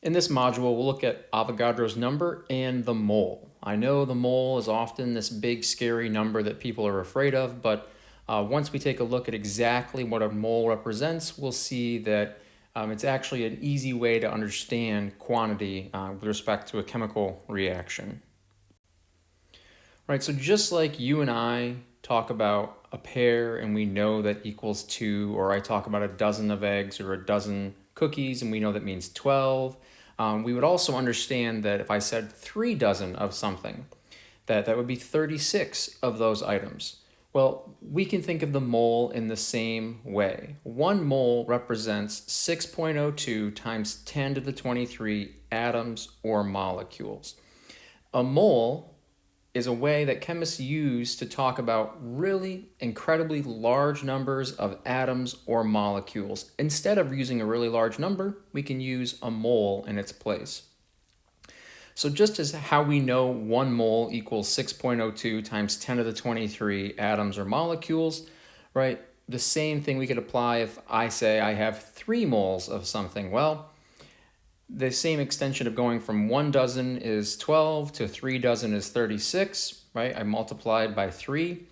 In this module, we'll look at Avogadro's number and the mole. I know the mole is often this big, scary number that people are afraid of, but once we take a look at exactly what a mole represents, we'll see that it's actually an easy way to understand quantity with respect to a chemical reaction. Right, so just like you and I talk about a pair and we know that equals 2, or I talk about a dozen of eggs or a dozen cookies and we know that means 12, we would also understand that if I said 3 dozen of something, that would be 36 of those items. Well, we can think of the mole in the same way. 1 mole represents 6.02 times 10 to the 23 atoms or molecules. A mole is a way that chemists use to talk about really incredibly large numbers of atoms or molecules. Instead of using a really large number, we can use a mole in its place. So just as how we know 1 mole equals 6.02 times 10 to the 23 atoms or molecules, right? The same thing we could apply if I say I have 3 moles of something. Well, the same extension of going from 1 dozen is 12 to 3 dozen is 36, right? I multiplied by 3.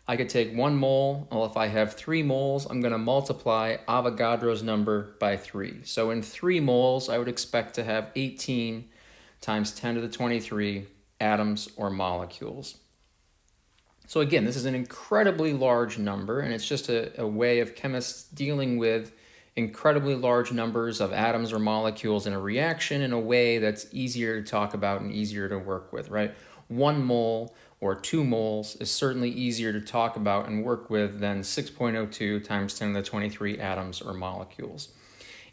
I could take 1 mole. Well, if I have 3 moles, I'm going to multiply Avogadro's number by 3. So in 3 moles, I would expect to have 18 times 10 to the 23 atoms or molecules. So again, this is an incredibly large number, and it's just a way of chemists dealing with incredibly large numbers of atoms or molecules in a reaction in a way that's easier to talk about and easier to work with, right? 1 mole or 2 moles is certainly easier to talk about and work with than 6.02 times 10 to the 23 atoms or molecules.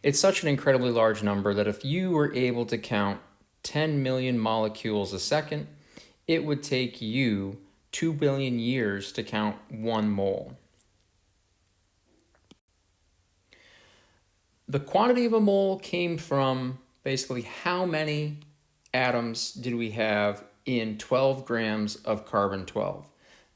It's such an incredibly large number that if you were able to count 10 million molecules a second, it would take you 2 billion years to count 1 mole. The quantity of a mole came from basically how many atoms did we have in 12 grams of carbon-12.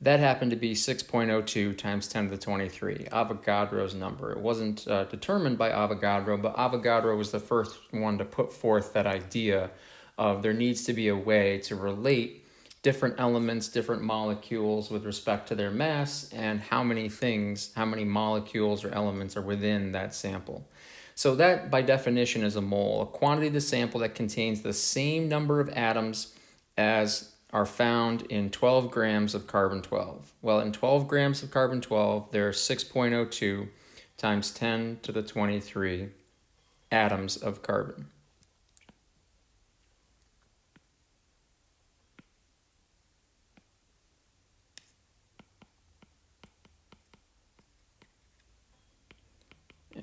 That happened to be 6.02 times 10 to the 23, Avogadro's number. It wasn't determined by Avogadro, but Avogadro was the first one to put forth that idea of there needs to be a way to relate different elements, different molecules with respect to their mass and how many things, how many molecules or elements are within that sample. So that, by definition, is a mole, a quantity of the sample that contains the same number of atoms as are found in 12 grams of carbon-12. Well, in 12 grams of carbon-12, there are 6.02 times 10 to the 23 atoms of carbon.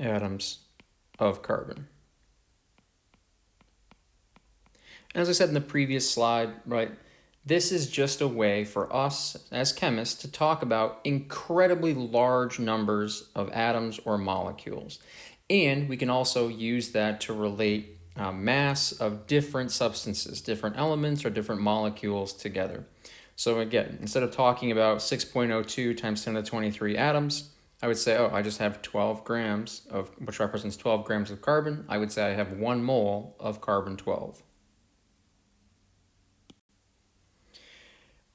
Atoms of carbon. As I said in the previous slide, right, this is just a way for us as chemists to talk about incredibly large numbers of atoms or molecules. And we can also use that to relate mass of different substances, different elements or different molecules together. So again, instead of talking about 6.02 times 10 to the 23 atoms, I would say, oh, I just have 12 grams of, which represents 12 grams of carbon. I would say I have 1 mole of carbon-12.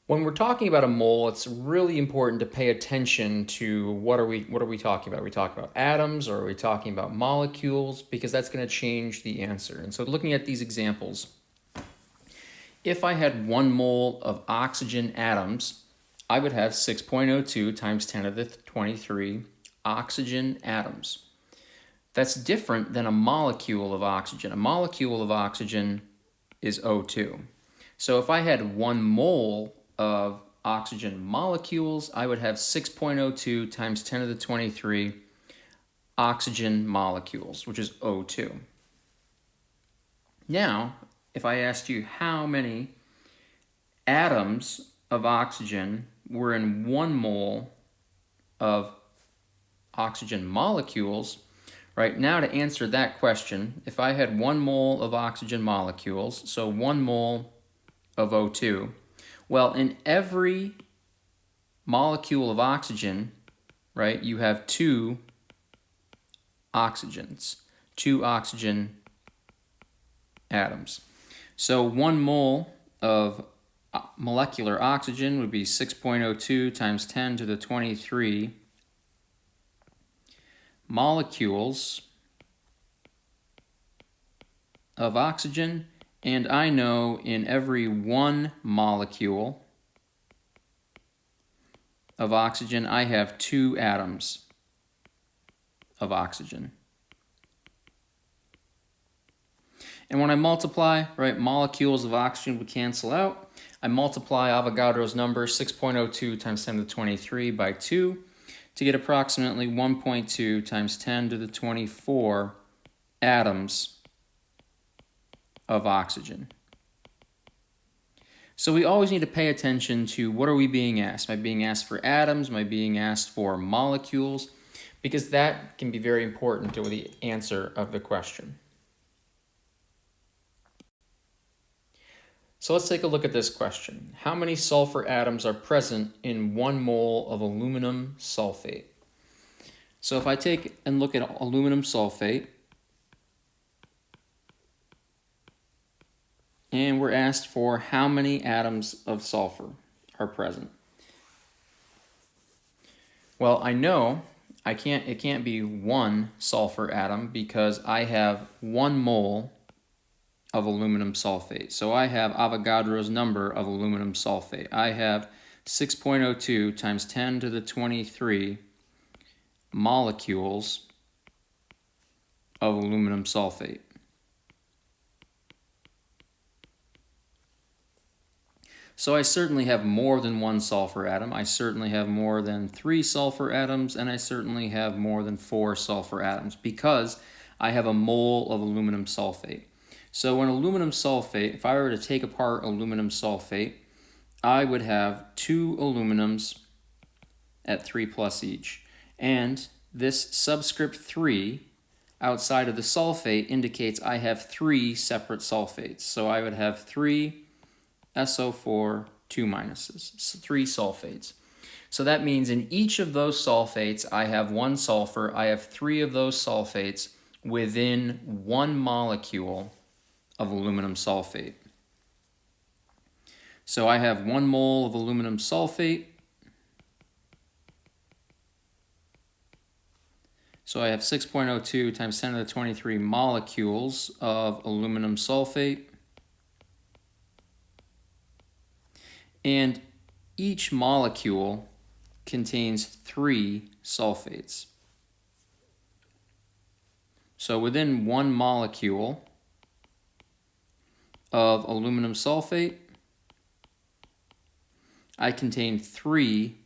When we're talking about a mole, it's really important to pay attention to what are we talking about? Are we talking about atoms or are we talking about molecules? Because that's going to change the answer. And so looking at these examples, if I had 1 mole of oxygen atoms, I would have 6.02 times 10 to the 23 oxygen atoms. That's different than a molecule of oxygen. A molecule of oxygen is O2. So if I had 1 mole of oxygen molecules, I would have 6.02 times 10 to the 23 oxygen molecules, which is O2. Now, if I asked you how many atoms of oxygen were in 1 mole of oxygen molecules, right, now to answer that question, if I had 1 mole of oxygen molecules, so 1 mole of O2, well, in every molecule of oxygen, right, you have 2 oxygens, 2 oxygen atoms. So 1 mole of molecular oxygen would be 6.02 times 10 to the 23 molecules of oxygen, and I know in every 1 molecule of oxygen I have 2 atoms of oxygen. And when I multiply, right, molecules of oxygen would cancel out. I multiply Avogadro's number 6.02 times 10 to the 23 by 2 to get approximately 1.2 times 10 to the 24 atoms of oxygen. So we always need to pay attention to what are we being asked. Am I being asked for atoms? Am I being asked for molecules? Because that can be very important to the answer of the question. So let's take a look at this question. How many sulfur atoms are present in 1 mole of aluminum sulfate? So if I take and look at aluminum sulfate, and we're asked for how many atoms of sulfur are present. Well, I know it can't be 1 sulfur atom because I have 1 mole of aluminum sulfate. So I have Avogadro's number of aluminum sulfate. I have 6.02 times 10 to the 23 molecules of aluminum sulfate. So I certainly have more than 1 sulfur atom. I certainly have more than 3 sulfur atoms, and I certainly have more than 4 sulfur atoms because I have a mole of aluminum sulfate. So when aluminum sulfate, if I were to take apart aluminum sulfate, I would have 2 aluminums at 3 plus each. And this subscript 3 outside of the sulfate indicates I have 3 separate sulfates. So I would have 3 SO4, 2 minuses, so 3 sulfates. So that means in each of those sulfates, I have 1 sulfur. I have 3 of those sulfates within 1 molecule of aluminum sulfate. So I have 1 mole of aluminum sulfate. So I have 6.02 times 10 to the 23 molecules of aluminum sulfate. And each molecule contains 3 sulfates. So within 1 molecule of aluminum sulfate, I contain 3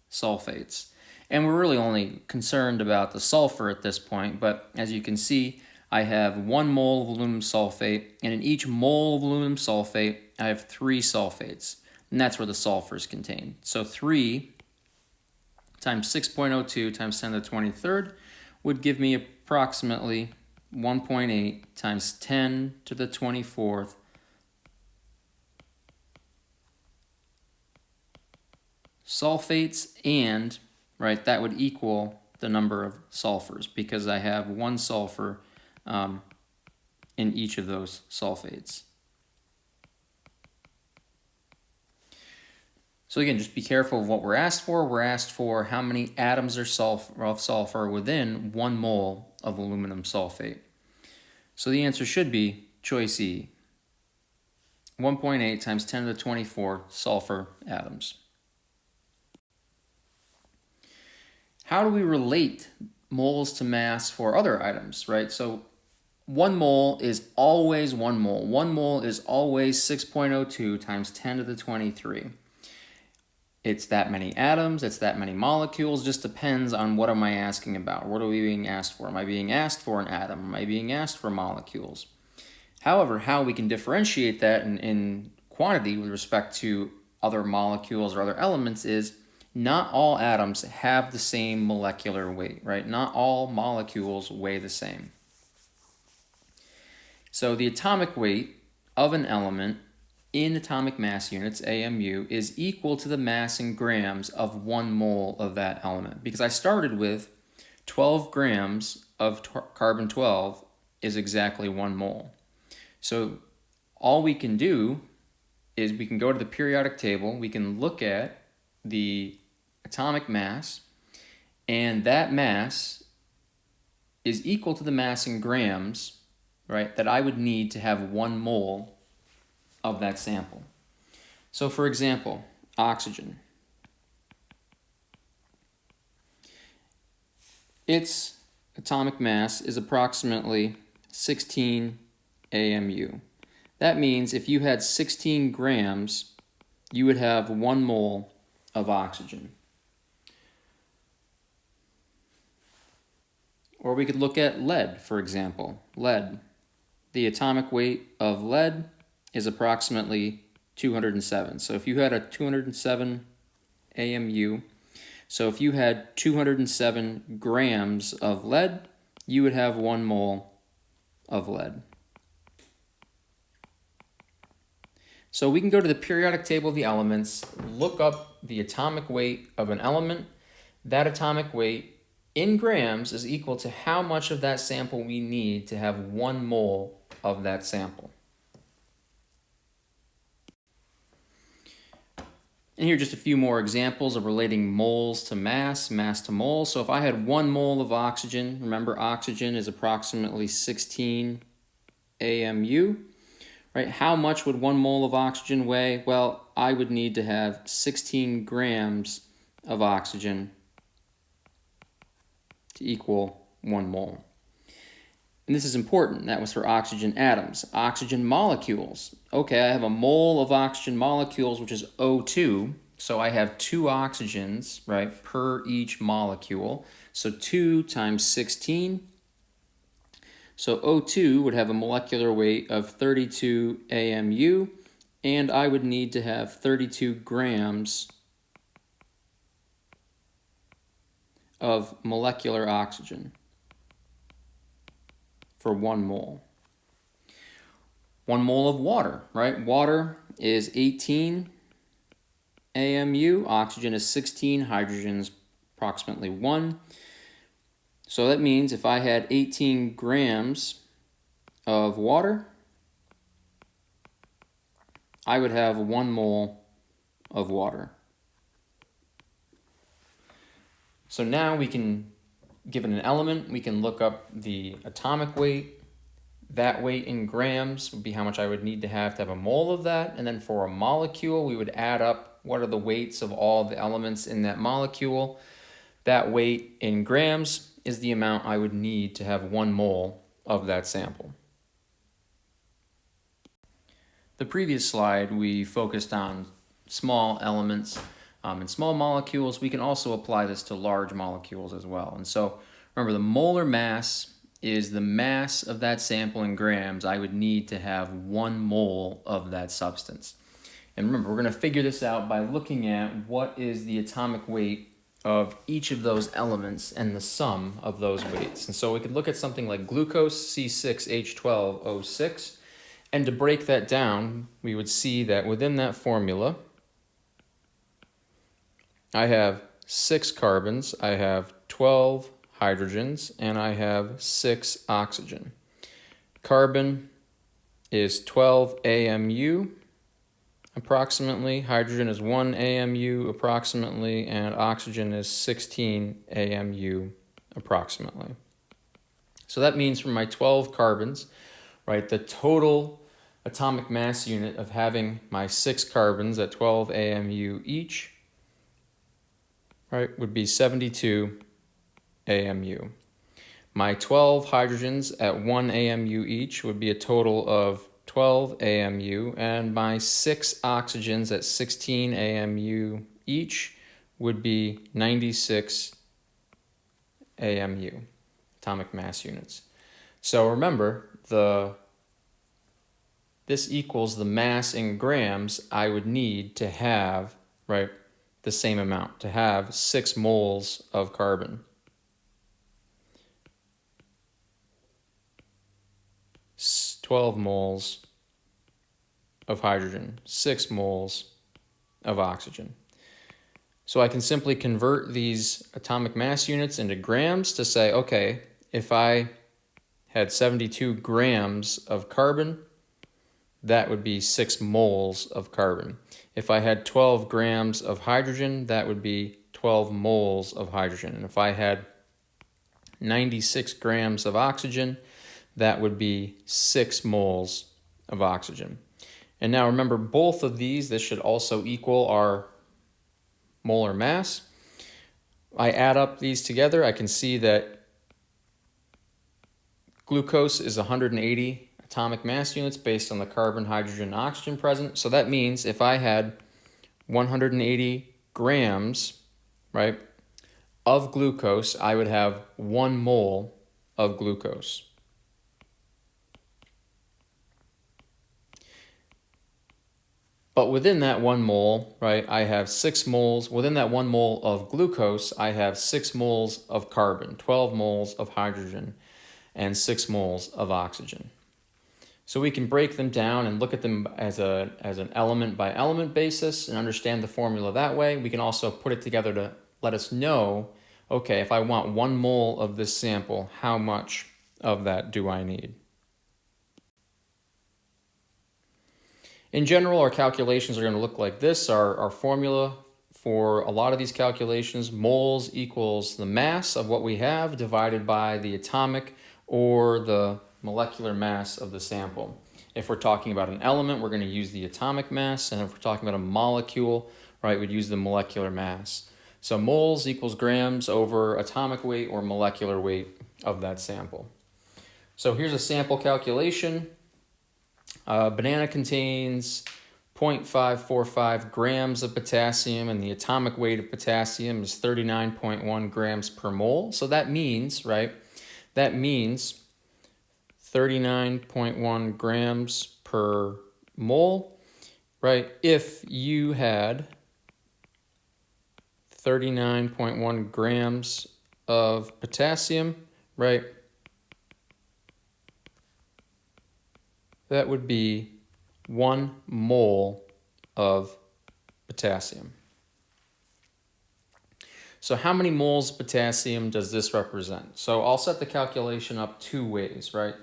sulfates. And we're really only concerned about the sulfur at this point, but as you can see, I have 1 mole of aluminum sulfate, and in each mole of aluminum sulfate, I have 3 sulfates, and that's where the sulfur is contained. So 3 times 6.02 times 10 to the 23rd would give me approximately 1.8 times 10 to the 24th sulfates, and right, that would equal the number of sulfurs because I have 1 sulfur in each of those sulfates. So again, just be careful of what we're asked for. We're asked for how many atoms of sulfur within 1 mole of aluminum sulfate. So the answer should be choice E, 1.8 times 10 to the 24 sulfur atoms. How do we relate moles to mass for other items, right? So 1 mole is always 1 mole. 1 mole is always 6.02 times 10 to the 23. It's that many atoms, it's that many molecules, just depends on what am I asking about. What are we being asked for? Am I being asked for an atom? Am I being asked for molecules? However, how we can differentiate that in quantity with respect to other molecules or other elements is not all atoms have the same molecular weight, right? Not all molecules weigh the same. So the atomic weight of an element in atomic mass units, AMU, is equal to the mass in grams of 1 mole of that element. Because I started with 12 grams of carbon-12 is exactly 1 mole. So all we can do is we can go to the periodic table, we can look at the atomic mass, and that mass is equal to the mass in grams, right, that I would need to have 1 mole of that sample. So for example, oxygen. Its atomic mass is approximately 16 AMU. That means if you had 16 grams, you would have 1 mole of oxygen. Or we could look at lead, for example. Lead. The atomic weight of lead is approximately 207. So if you had a 207 AMU, so if you had 207 grams of lead, you would have 1 mole of lead. So we can go to the periodic table of the elements, look up the atomic weight of an element. That atomic weight in grams is equal to how much of that sample we need to have 1 mole of that sample. And here are just a few more examples of relating moles to mass, mass to mole. So if I had 1 mole of oxygen, remember oxygen is approximately 16 AMU, right? How much would 1 mole of oxygen weigh? Well, I would need to have 16 grams of oxygen to equal 1 mole. And this is important. That was for oxygen atoms. Oxygen molecules. Okay, I have a mole of oxygen molecules, which is O2. So I have 2 oxygens, right, per each molecule. So 2 times 16. So O2 would have a molecular weight of 32 AMU, and I would need to have 32 grams of molecular oxygen for 1 mole. 1 mole of water, right? Water is 18 AMU, oxygen is 16, hydrogen is approximately 1. So that means if I had 18 grams of water, I would have 1 mole of water. So now we can, given an element, we can look up the atomic weight. That weight in grams would be how much I would need to have a mole of that. And then for a molecule, we would add up what are the weights of all the elements in that molecule. That weight in grams is the amount I would need to have 1 mole of that sample. The previous slide, we focused on small elements and small molecules. We can also apply this to large molecules as well. And so remember, the molar mass is the mass of that sample in grams. I would need to have 1 mole of that substance. And remember, we're going to figure this out by looking at what is the atomic weight of each of those elements and the sum of those weights. And so we could look at something like glucose, C6H12O6, and to break that down, we would see that within that formula, I have 6 carbons, I have 12 hydrogens, and I have 6 oxygen. Carbon is 12 AMU approximately, hydrogen is 1 AMU approximately, and oxygen is 16 AMU approximately. So that means for my 12 carbons, right, the total atomic mass unit of having my 6 carbons at 12 AMU each, right, would be 72 AMU. My 12 hydrogens at 1 AMU each would be a total of 12 AMU, and my 6 oxygens at 16 AMU each would be 96 AMU, atomic mass units. So remember, this equals the mass in grams I would need to have, right, the same amount, to have 6 moles of carbon. 12 moles of hydrogen, 6 moles of oxygen. So I can simply convert these atomic mass units into grams to say, okay, if I had 72 grams of carbon, that would be 6 moles of carbon. If I had 12 grams of hydrogen, that would be 12 moles of hydrogen. And if I had 96 grams of oxygen, that would be 6 moles of oxygen. And now remember, both of these, this should also equal our molar mass. I add up these together, I can see that glucose is 180 atomic mass units based on the carbon, hydrogen, and oxygen present. So that means if I had 180 grams, right, of glucose, I would have 1 mole of glucose. But within that 1 mole, right, I have 6 moles. Within that 1 mole of glucose, I have 6 moles of carbon, 12 moles of hydrogen, and 6 moles of oxygen. So we can break them down and look at them as an element by element basis and understand the formula that way. We can also put it together to let us know, okay, if I want 1 mole of this sample, how much of that do I need? In general, our calculations are going to look like this. Our formula for a lot of these calculations, moles equals the mass of what we have divided by the atomic or the molecular mass of the sample. If we're talking about an element, we're going to use the atomic mass, and if we're talking about a molecule, right, we'd use the molecular mass. So moles equals grams over atomic weight or molecular weight of that sample. So here's a sample calculation. Banana contains 0.545 grams of potassium, and the atomic weight of potassium is 39.1 grams per mole. So that means, right, that means 39.1 grams per mole, right? If you had 39.1 grams of potassium, right, that would be 1 mole of potassium. So how many moles of potassium does this represent? So I'll set the calculation up 2 ways, right?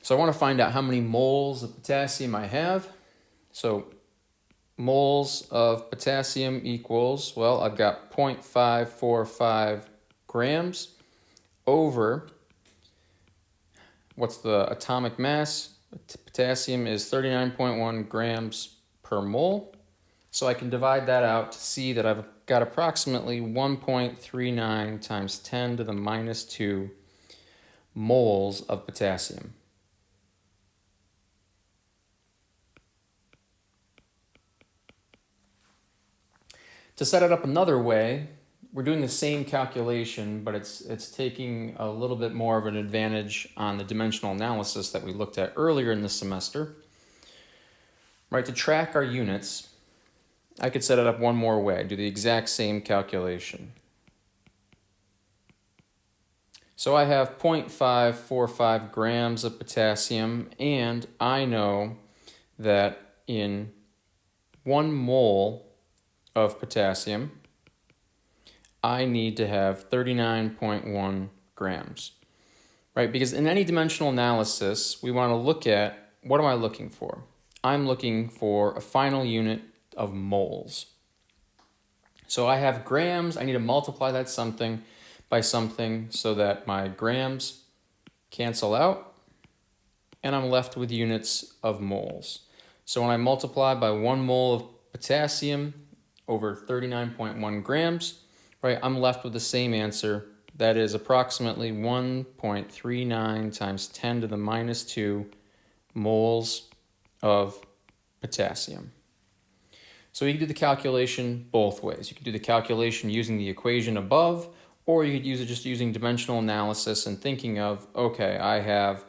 So I want to find out how many moles of potassium I have. So moles of potassium equals, well, I've got 0.545 grams over, what's the atomic mass? Potassium is 39.1 grams per mole. So I can divide that out to see that I've got approximately 1.39 times 10 to the minus 2 moles of potassium. To set it up another way, we're doing the same calculation, but it's taking a little bit more of an advantage on the dimensional analysis that we looked at earlier in the semester. Right, to track our units, I could set it up one more way, do the exact same calculation. So I have 0.545 grams of potassium, and I know that in 1 mole of potassium, I need to have 39.1 grams, right? Because in any dimensional analysis, we want to look at, what am I looking for? I'm looking for a final unit of moles. So I have grams, I need to multiply that something by something so that my grams cancel out, and I'm left with units of moles. So when I multiply by 1 mole of potassium over 39.1 grams, right, I'm left with the same answer. That is approximately 1.39 times 10 to the minus 2 moles of potassium. So you can do the calculation both ways. You can do the calculation using the equation above, or you could use it just using dimensional analysis and thinking of, okay, I have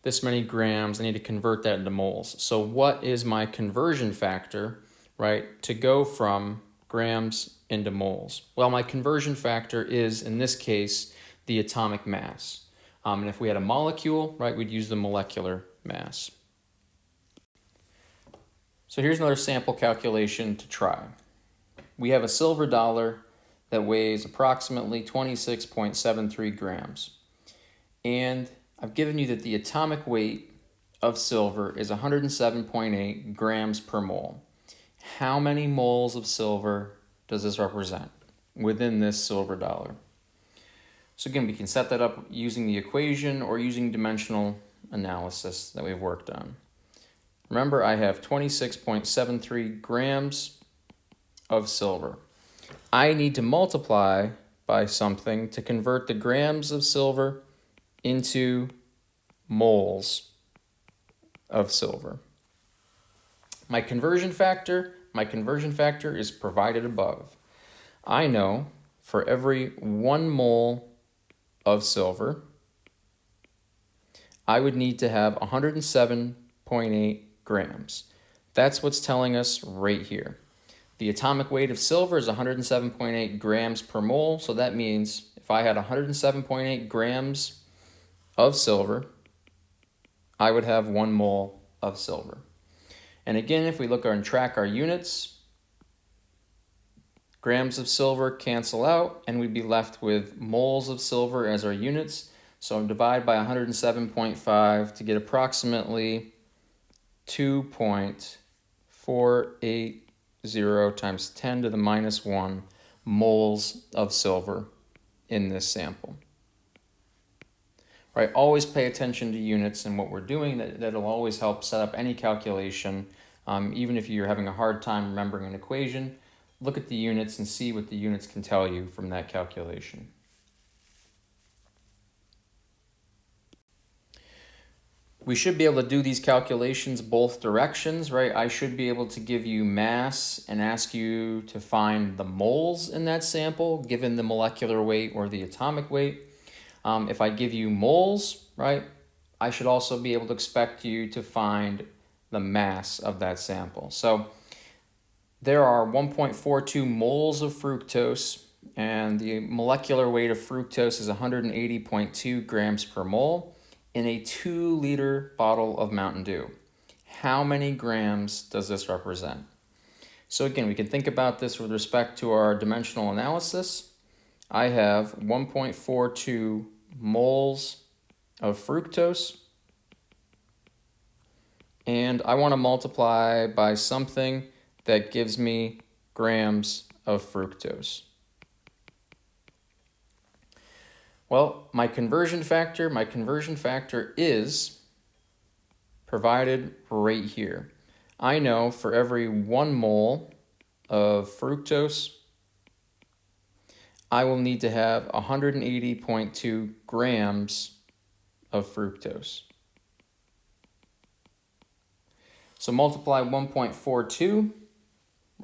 this many grams, I need to convert that into moles. So what is my conversion factor, right, to go from grams into moles? Well, my conversion factor is, in this case, the atomic mass. And if we had a molecule, right, we'd use the molecular mass. So here's another sample calculation to try. We have a silver dollar that weighs approximately 26.73 grams. and I've given you that the atomic weight of silver is 107.8 grams per mole. How many moles of silver does this represent within this silver dollar? So again, we can set that up using the equation or using dimensional analysis that we've worked on. Remember, I have 26.73 grams of silver. I need to multiply by something to convert the grams of silver into moles of silver. My conversion factor is provided above. I know for every 1 mole of silver, I would need to have 107.8 grams. That's what's telling us right here. The atomic weight of silver is 107.8 grams per mole, so that means if I had 107.8 grams of silver, I would have 1 mole of silver. And again, if we look and track our units, grams of silver cancel out, and we'd be left with moles of silver as our units. So divide by 107.5 to get approximately 2.480 times 10 to the minus 1 moles of silver in this sample. Right, always pay attention to units and what we're doing. That'll always help set up any calculation. Even if you're having a hard time remembering an equation, look at the units and see what the units can tell you from that calculation. We should be able to do these calculations both directions, right? I should be able to give you mass and ask you to find the moles in that sample, given the molecular weight or the atomic weight. If I give you moles, right, I should also be able to expect you to find the mass of that sample. So there are 1.42 moles of fructose, and the molecular weight of fructose is 180.2 grams per mole in a 2-liter bottle of Mountain Dew. How many grams does this represent? So again, we can think about this with respect to our dimensional analysis. I have 1.42 moles of fructose, and I want to multiply by something that gives me grams of fructose. Well, my conversion factor is provided right here. I know for every 1 mole of fructose, I will need to have 180.2 grams of fructose. So multiply 1.42,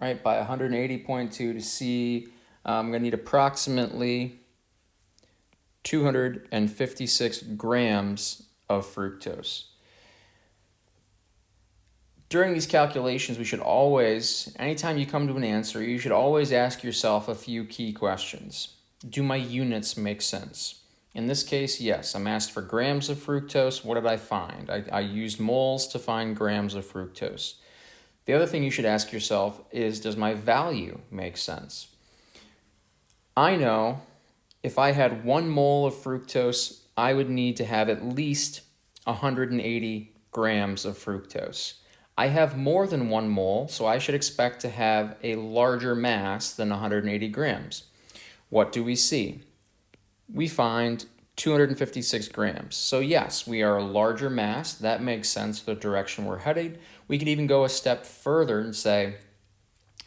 right, by 180.2 to see I'm going to need approximately 256 grams of fructose. During these calculations, we should always, anytime you come to an answer, you should always ask yourself a few key questions. Do my units make sense? In this case, yes, I'm asked for grams of fructose. What did I find? I used moles to find grams of fructose. The other thing you should ask yourself is, does my value make sense? I know if I had 1 mole of fructose, I would need to have at least 180 grams of fructose. I have more than 1 mole, so I should expect to have a larger mass than 180 grams. What do we see? We find 256 grams. So yes, we are a larger mass. That makes sense for the direction we're headed. We could even go a step further and say,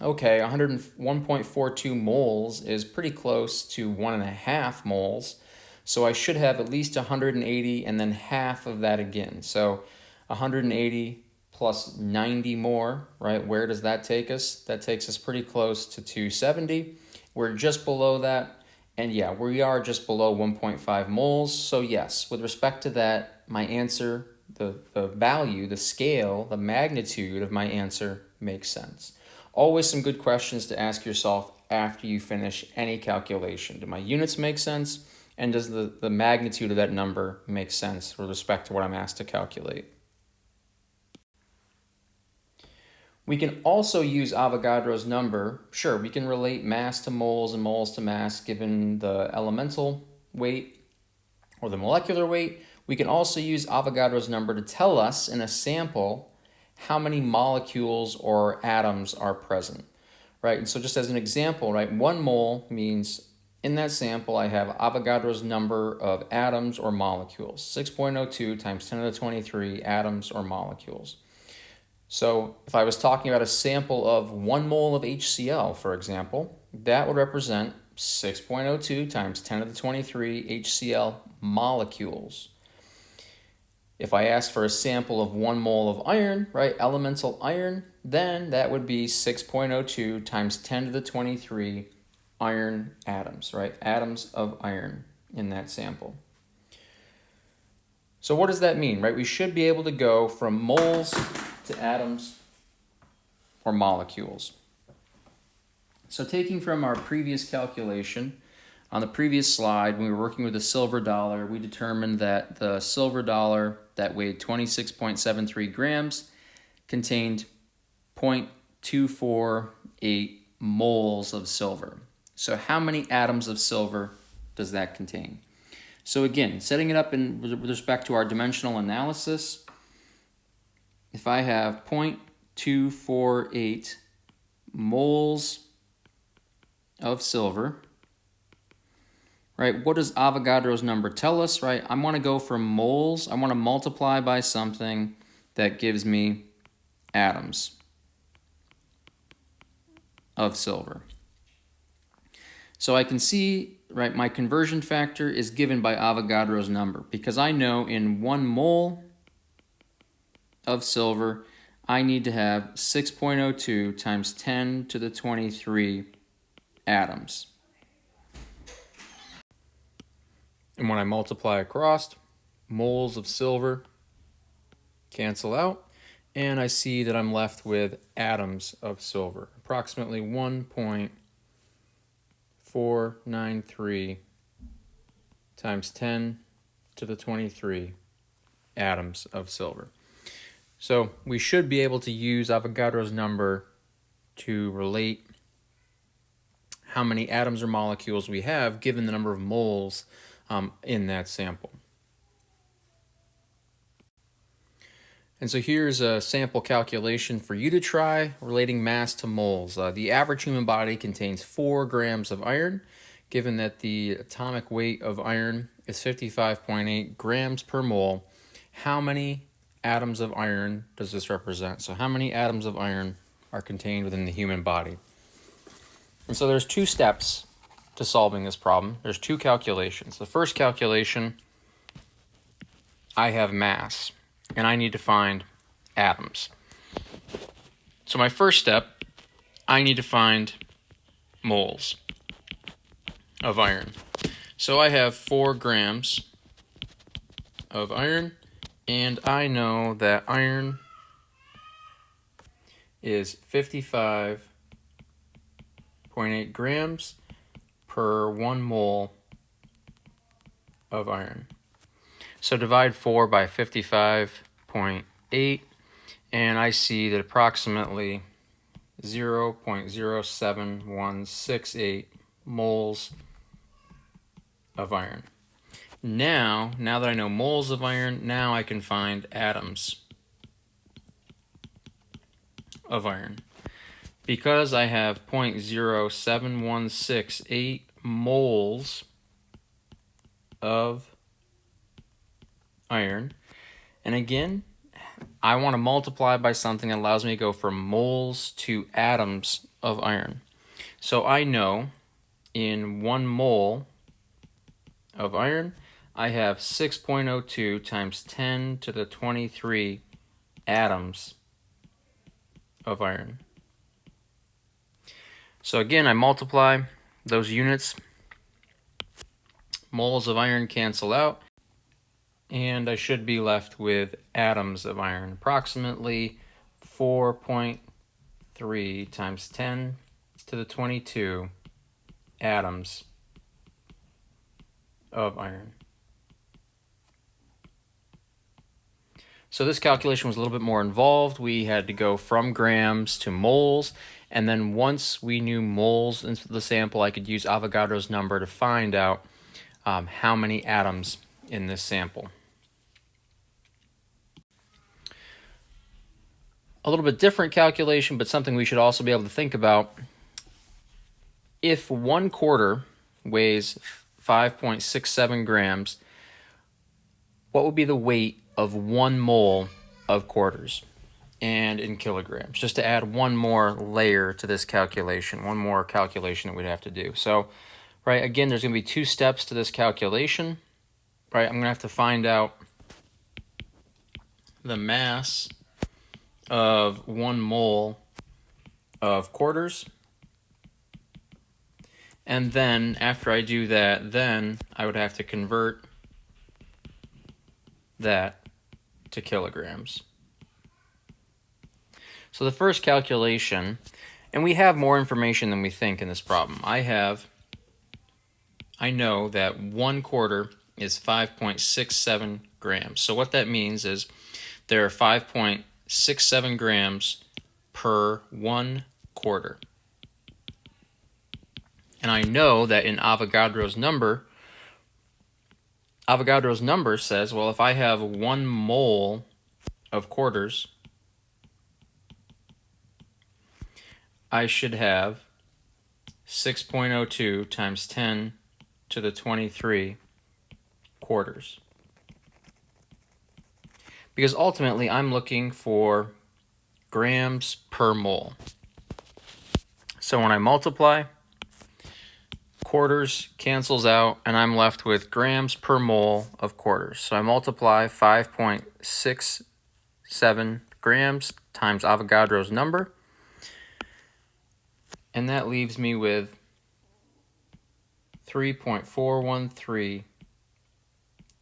okay, 101.42 moles is pretty close to 1.5 moles. So I should have at least 180 and then half of that again. So 180 plus 90 more, right? Where does that take us? That takes us pretty close to 270. We're just below that. And yeah, we are just below 1.5 moles. So yes, with respect to that, my answer, the value, the scale, the magnitude of my answer makes sense. Always some good questions to ask yourself after you finish any calculation. Do my units make sense? And does the magnitude of that number make sense with respect to what I'm asked to calculate? We can also use Avogadro's number. Sure, we can relate mass to moles and moles to mass given the elemental weight. or the molecular weight. We can also use Avogadro's number to tell us in a sample how many molecules or atoms are present, right? And so just as an example, right, 1 mole means in that sample I have Avogadro's number of atoms or molecules, 6.02 times 10 to the 23 atoms or molecules. So if I was talking about a sample of 1 mole of HCl, for example, that would represent 6.02 times 10 to the 23 HCl molecules. If I asked for a sample of 1 mole of iron, right, elemental iron, then that would be 6.02 times 10 to the 23 iron atoms, right, atoms of iron in that sample. So what does that mean, right? We should be able to go from moles to atoms or molecules. So taking from our previous calculation, on the previous slide, when we were working with the silver dollar, we determined that the silver dollar that weighed 26.73 grams contained 0.248 moles of silver. So how many atoms of silver does that contain? So again, setting it up with respect to our dimensional analysis, if I have 0.248 moles of silver, right, what does Avogadro's number tell us, right? I want to go from moles, I want to multiply by something that gives me atoms of silver. So I can see, right, my conversion factor is given by Avogadro's number because I know in 1 mole of silver, I need to have 6.02 times 10 to the 23 atoms. And when I multiply across, moles of silver cancel out, and I see that I'm left with atoms of silver, approximately 1.493 times 10 to the 23 atoms of silver. So we should be able to use Avogadro's number to relate how many atoms or molecules we have given the number of moles in that sample. And so here's a sample calculation for you to try relating mass to moles. The average human body contains 4 grams of iron. Given that the atomic weight of iron is 55.8 grams per mole, how many atoms of iron does this represent? So how many atoms of iron are contained within the human body? And so there's 2 steps to solving this problem. There's 2 calculations. The first calculation, I have mass, and I need to find atoms. So my first step, I need to find moles of iron. So I have 4 grams of iron, and I know that iron is 55.8 grams per 1 mole of iron. So divide 4 by 55.8, and I see that approximately 0.07168 moles of iron. Now that I know moles of iron, now I can find atoms of iron. Because I have 0.07168 moles of iron, and again, I want to multiply by something that allows me to go from moles to atoms of iron. So I know in 1 mole of iron, I have 6.02 times 10 to the 23 atoms of iron. So again, I multiply those units. Moles of iron cancel out, and I should be left with atoms of iron, approximately 4.3 times 10 to the 22 atoms of iron. So this calculation was a little bit more involved. We had to go from grams to moles, and then once we knew moles into the sample, I could use Avogadro's number to find out how many atoms in this sample. A little bit different calculation, but something we should also be able to think about. If 1/4 weighs 5.67 grams, what would be the weight of 1 mole of quarters? And in kilograms, just to add one more layer to this calculation, one more calculation that we'd have to do. So, right, again, there's going to be 2 steps to this calculation. Right, I'm going to have to find out the mass of 1 mole of quarters. And then after I do that, then I would have to convert that to kilograms. So the first calculation, and we have more information than we think in this problem. I know that 1/4 is 5.67 grams. So what that means is there are 5.67 grams per 1/4. And I know that in Avogadro's number says, well, if I have 1 mole of quarters, I should have 6.02 times 10 to the 23 quarters. Because ultimately, I'm looking for grams per mole. So when I multiply, quarters cancels out, and I'm left with grams per mole of quarters. So I multiply 5.67 grams times Avogadro's number, and that leaves me with 3.413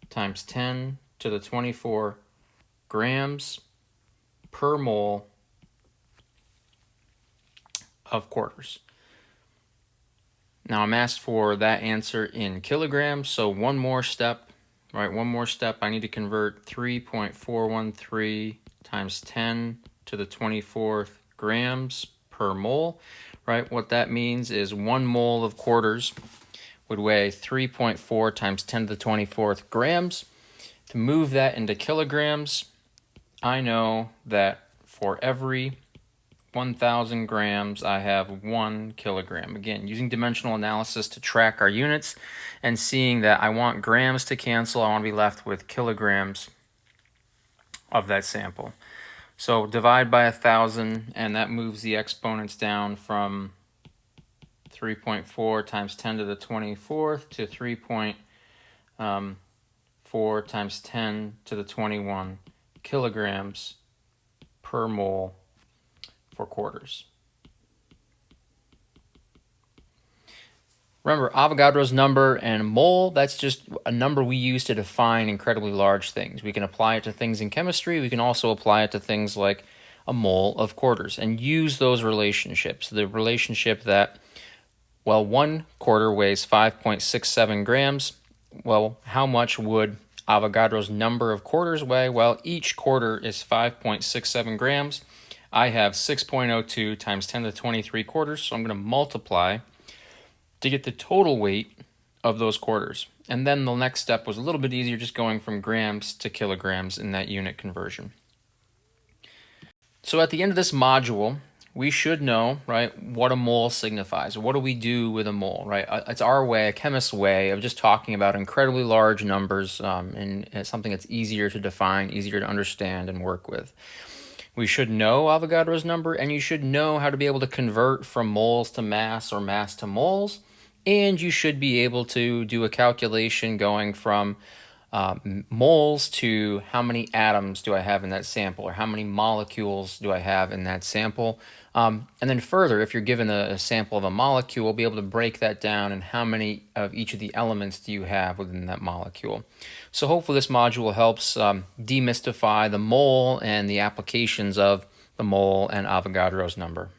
times 10 to the 24 grams per mole of quarters. Now I'm asked for that answer in kilograms, so one more step, right? One more step, I need to convert 3.413 times 10 to the 24th grams per mole, right? What that means is 1 mole of quarters would weigh 3.4 times 10 to the 24th grams. To move that into kilograms, I know that for every 1,000 grams, I have 1 kilogram. Again, using dimensional analysis to track our units and seeing that I want grams to cancel, I want to be left with kilograms of that sample. So divide by 1,000, and that moves the exponents down from 3.4 times 10 to the 24th to 3.4 times 10 to the 21 kilograms per mole for quarters. Remember, Avogadro's number and mole, that's just a number we use to define incredibly large things. We can apply it to things in chemistry. We can also apply it to things like a mole of quarters and use those relationships. The relationship that, well, 1/4 weighs 5.67 grams. Well, how much would Avogadro's number of quarters weigh? Well, each quarter is 5.67 grams. I have 6.02 times 10 to the 23 quarters, so I'm going to multiply to get the total weight of those quarters. And then the next step was a little bit easier, just going from grams to kilograms in that unit conversion. So at the end of this module, we should know, right, what a mole signifies. What do we do with a mole, right? It's our way, a chemist's way of just talking about incredibly large numbers, and it's something that's easier to define, easier to understand and work with. We should know Avogadro's number, and you should know how to be able to convert from moles to mass or mass to moles, and you should be able to do a calculation going from moles to how many atoms do I have in that sample, or how many molecules do I have in that sample. And then further, if you're given a sample of a molecule, be able to break that down and how many of each of the elements do you have within that molecule. So hopefully this module helps demystify the mole and the applications of the mole and Avogadro's number.